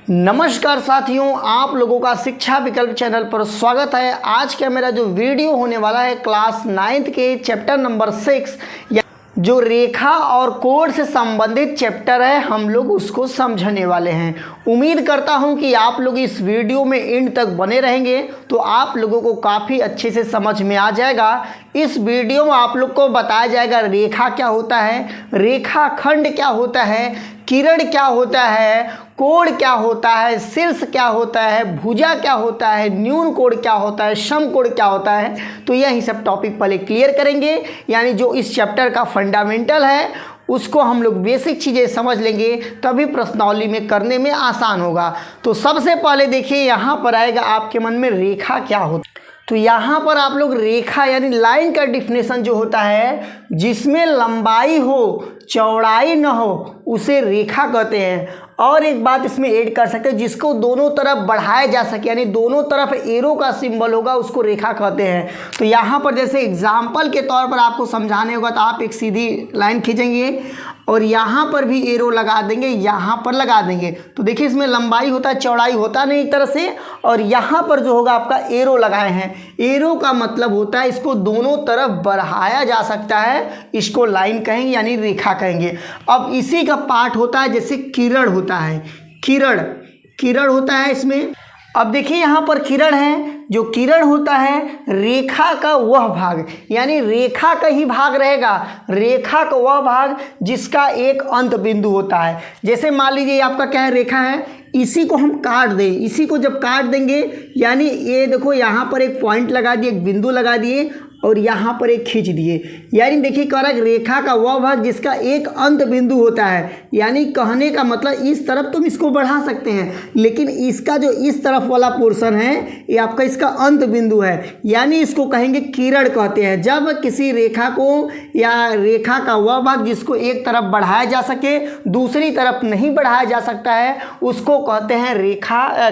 नमस्कार साथियों, आप लोगों का शिक्षा विकल्प चैनल पर स्वागत है। आज का मेरा जो वीडियो होने वाला है क्लास 9th के चैप्टर नंबर 6 जो रेखा और कोण से संबंधित चैप्टर है, हम लोग उसको समझने वाले हैं। उम्मीद करता हूं कि आप लोग इस वीडियो में एंड तक बने रहेंगे तो आप लोगों को काफ़ी अच्छे से समझ में आ जाएगा। इस वीडियो में आप लोग को बताया जाएगा रेखा क्या होता है, रेखाखंड क्या होता है, किरण क्या होता है, कोण क्या होता है, शीर्ष क्या होता है, भुजा क्या होता है, न्यून कोण क्या होता है, समकोण क्या होता है। तो यही सब टॉपिक पहले क्लियर करेंगे, यानी जो इस चैप्टर का फंडामेंटल है उसको हम लोग बेसिक चीज़ें समझ लेंगे, तभी प्रश्नावली में करने में आसान होगा। तो सबसे पहले देखिए यहाँ पर आएगा आपके मन में रेखा क्या होता है। तो यहाँ पर आप लोग रेखा यानी लाइन का डिफिनेशन जो होता है, जिसमें लंबाई हो चौड़ाई न हो उसे रेखा कहते हैं। और एक बात इसमें ऐड कर सकते हैं, जिसको दोनों तरफ बढ़ाया जा सके, यानी दोनों तरफ एरो का सिंबल होगा उसको रेखा कहते हैं। तो यहाँ पर जैसे एग्जाम्पल के तौर पर आपको समझाने होगा तो आप एक सीधी लाइन खींचेंगे और यहाँ पर भी एरो लगा देंगे, यहाँ पर लगा देंगे। तो देखिए इसमें लंबाई होता है, चौड़ाई होता नहीं एक तरह से, और यहाँ पर जो होगा आपका एरो लगाए हैं। एरो का मतलब होता है इसको दोनों तरफ बढ़ाया जा सकता है, इसको लाइन कहेंगे यानी रेखा कहेंगे। अब इसी का पार्ट होता है जैसे किरण होता है, किरण होता है इसमें। अब देखिए यहाँ पर किरण है, जो किरण होता है रेखा का वह भाग, यानी रेखा का ही भाग रहेगा, रेखा का वह भाग जिसका एक अंत बिंदु होता है। जैसे मान लीजिए आपका क्या है, रेखा है, इसी को हम काट दें, इसी को जब काट देंगे यानी ये देखो यहाँ पर एक पॉइंट लगा दिए, एक बिंदु लगा दिए और यहाँ पर एक खींच दिए, यानी देखिए कह रहा है रेखा का वह भाग जिसका एक अंत बिंदु होता है। यानी कहने का मतलब इस तरफ तुम इसको बढ़ा सकते हैं, लेकिन इसका जो इस तरफ वाला पोर्शन है ये आपका इसका अंत बिंदु है, यानी इसको कहेंगे किरण कहते हैं। जब किसी रेखा को या रेखा का वह भाग जिसको एक तरफ बढ़ाया जा सके दूसरी तरफ नहीं बढ़ाया जा सकता है उसको कहते हैं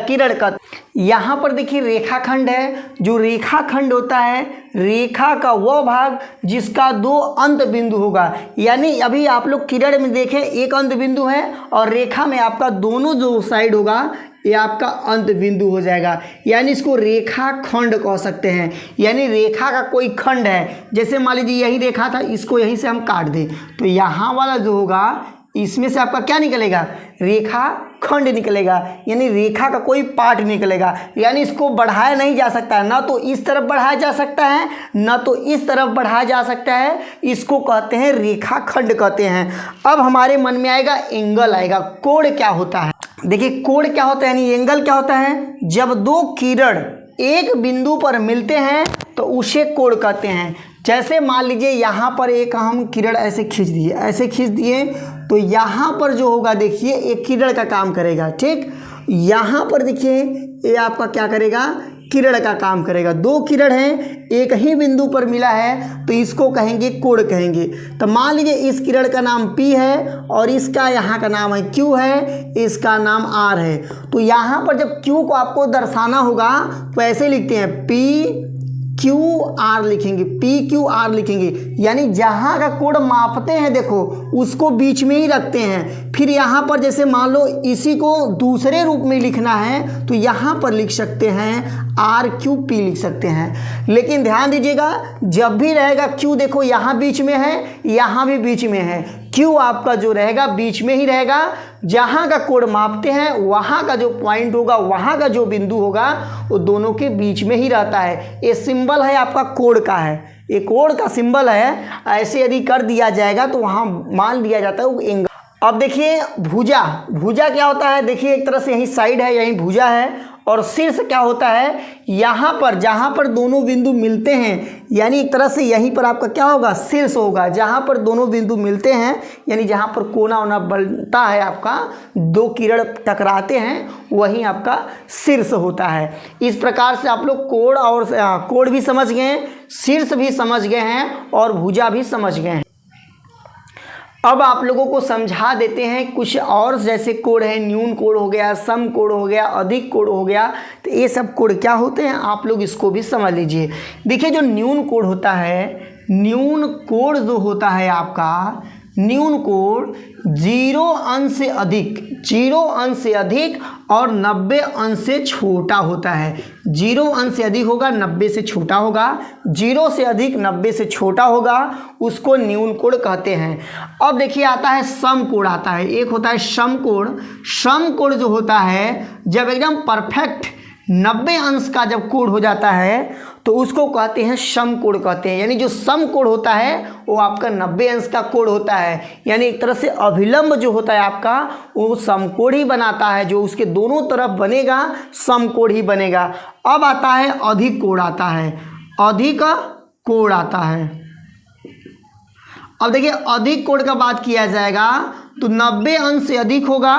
किरण कहते। यहाँ पर देखिए रेखाखंड है, जो रेखाखंड होता है रेखा का वह भाग जिसका दो अंत बिंदु होगा। यानी अभी आप लोग किरण में देखें एक अंत बिंदु है और रेखा में आपका दोनों जो साइड होगा ये आपका अंत बिंदु हो जाएगा, यानी इसको रेखा खंड कह सकते हैं। यानी रेखा का कोई खंड है, जैसे मान लीजिए यही रेखा था, इसको यहीं से हम काट दें तो यहाँ वाला जो होगा इसमें से आपका क्या निकलेगा, रेखा खंड निकलेगा, यानी रेखा का कोई पार्ट निकलेगा। यानी इसको बढ़ाया नहीं जा सकता है, ना तो इस तरफ बढ़ाया जा सकता है ना तो इस तरफ बढ़ाया जा सकता है, इसको कहते हैं रेखा खंड कहते हैं। अब हमारे मन में आएगा एंगल आएगा, कोण क्या होता है। देखिए कोण क्या होता है यानी एंगल क्या होता है, जब दो किरण एक बिंदु पर मिलते हैं तो उसे कोण कहते हैं। जैसे मान लीजिए यहाँ पर एक हम किरण ऐसे खींच दिए तो यहाँ पर जो होगा देखिए एक किरण का काम करेगा, ठीक। यहाँ पर देखिए ये आपका क्या करेगा, किरण का काम करेगा। दो किरण हैं एक ही बिंदु पर मिला है तो इसको कहेंगे कोण कहेंगे। तो मान लीजिए इस किरण का नाम P है और इसका यहाँ का नाम है Q है, इसका नाम R है। तो यहाँ पर जब Q को आपको दर्शाना होगा तो ऐसे लिखते हैं PQR लिखेंगे, PQR लिखेंगे, यानी जहाँ का कोण मापते हैं देखो उसको बीच में ही रखते हैं। फिर यहाँ पर जैसे मान लो इसी को दूसरे रूप में लिखना है तो यहाँ पर लिख सकते हैं RQP लिख सकते हैं। लेकिन ध्यान दीजिएगा जब भी रहेगा Q देखो यहाँ बीच में है, यहाँ भी बीच में है, Q आपका जो रहेगा बीच में ही रहेगा। जहाँ का कोण मापते हैं वहाँ का जो पॉइंट होगा, वहाँ का जो बिंदु होगा वो दोनों के बीच में ही रहता है। ये सिंबल है आपका कोण का है, ये कोण का सिंबल है। ऐसे यदि कर दिया जाएगा तो वहाँ मान लिया जाता है वो एंगल। अब देखिए भुजा क्या होता है, देखिए एक तरह से यही साइड है, यही भुजा है। और शीर्ष क्या होता है, यहाँ पर जहाँ पर दोनों बिंदु मिलते हैं, यानी एक तरह से यहीं पर आपका क्या होगा, शीर्ष होगा। जहाँ पर दोनों बिंदु मिलते हैं यानी जहाँ पर कोना वोना बनता है, आपका दो किरण टकराते हैं, वहीं आपका शीर्ष होता है। इस प्रकार से आप लोग कोण भी समझ गए हैं, शीर्ष भी समझ गए हैं और भुजा भी समझ गए हैं। अब आप लोगों को समझा देते हैं कुछ और, जैसे कोण है, न्यून कोण हो गया, सम कोण हो गया, अधिक कोण हो गया। तो ये सब कोण क्या होते हैं आप लोग इसको भी समझ लीजिए। देखिए जो न्यून कोण होता है, न्यून कोण जो होता है आपका, न्यून कोण 0 अंश से अधिक, 0 अंश से अधिक और 90 अंश से छोटा होता है। 0 अंश से अधिक होगा, 90 से छोटा होगा, 0 से अधिक 90 से छोटा होगा, उसको न्यून कोण कहते हैं। अब देखिए आता है समकोण आता है, एक होता है समकोण। समकोण जो होता है जब एकदम परफेक्ट 90 अंश का जब कोण हो जाता है तो उसको कहते हैं समकोण कहते हैं। यानी जो समकोण होता है वो आपका 90 अंश का कोण होता है, यानी एक तरह से अभिलंब जो होता है आपका वो समकोण ही बनाता है, जो उसके दोनों तरफ बनेगा समकोण ही बनेगा। अब आता है अधिक कोण आता है, अधिक कोण आता है। अब देखिए अधिक कोण का बात किया जाएगा तो 90 अंश से अधिक होगा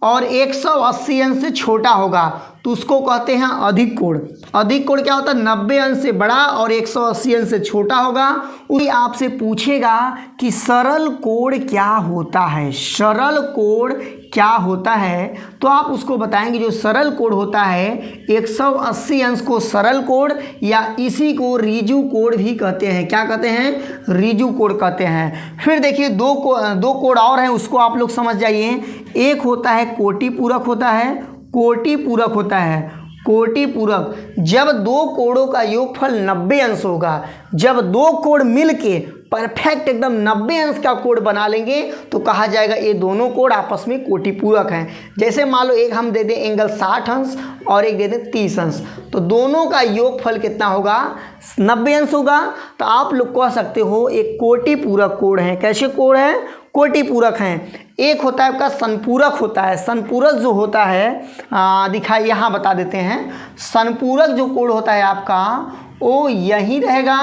और 180 अंश से छोटा होगा तो उसको कहते हैं अधिक कोण। अधिक कोण क्या होता है? 90 अंश से बड़ा और 180 अंश से छोटा होगा। वही आपसे पूछेगा कि सरल कोण क्या होता है, सरल कोण क्या होता है, तो आप उसको बताएंगे जो सरल कोण होता है 180 अंश को सरल कोण या इसी को ऋजु कोण भी कहते हैं। क्या कहते हैं? ऋजु कोण कहते हैं। फिर देखिए दो कोण और हैं, उसको आप लोग समझ जाइए। एक होता है कोटि पूरक होता है, कोटि पूरक होता है, कोटि पूरक। जब दो कोणों का योगफल 90 अंश होगा, जब दो कोण मिलके परफेक्ट एकदम 90 अंश का कोण बना लेंगे तो कहा जाएगा ये दोनों कोण आपस में कोटि पूरक हैं। जैसे मान लो एक हम दे दें एंगल 60 अंश और एक दे दें 30 अंश, तो दोनों का योगफल कितना होगा? 90 अंश होगा। तो आप लोग कह सकते हो एक कोटि पूरक कोण है। कैसे कोण है? कोटि पूरक हैं। एक होता है आपका संपूरक होता है। संपूरक जो होता है दिखाई यहाँ बता देते हैं। संपूरक जो कोण होता है आपका वो यही रहेगा,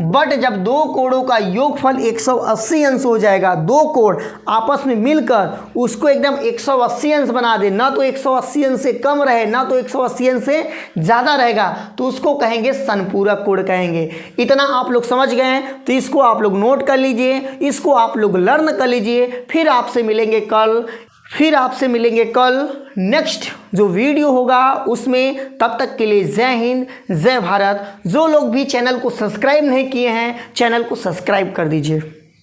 बट जब दो कोणों का योगफल 180 अंश हो जाएगा, दो कोण आपस में मिलकर उसको एकदम 180 अंश बना दे, ना तो 180 अंश से कम रहे ना तो 180 अंश से ज़्यादा रहेगा, तो उसको कहेंगे संपूरक कोण कहेंगे। इतना आप लोग समझ गए हैं तो इसको आप लोग नोट कर लीजिए, इसको आप लोग लर्न कर लीजिए। फिर आपसे मिलेंगे कल नेक्स्ट जो वीडियो होगा उसमें। तब तक के लिए जय हिंद, जय भारत। जो लोग भी चैनल को सब्सक्राइब नहीं किए हैं चैनल को सब्सक्राइब कर दीजिए।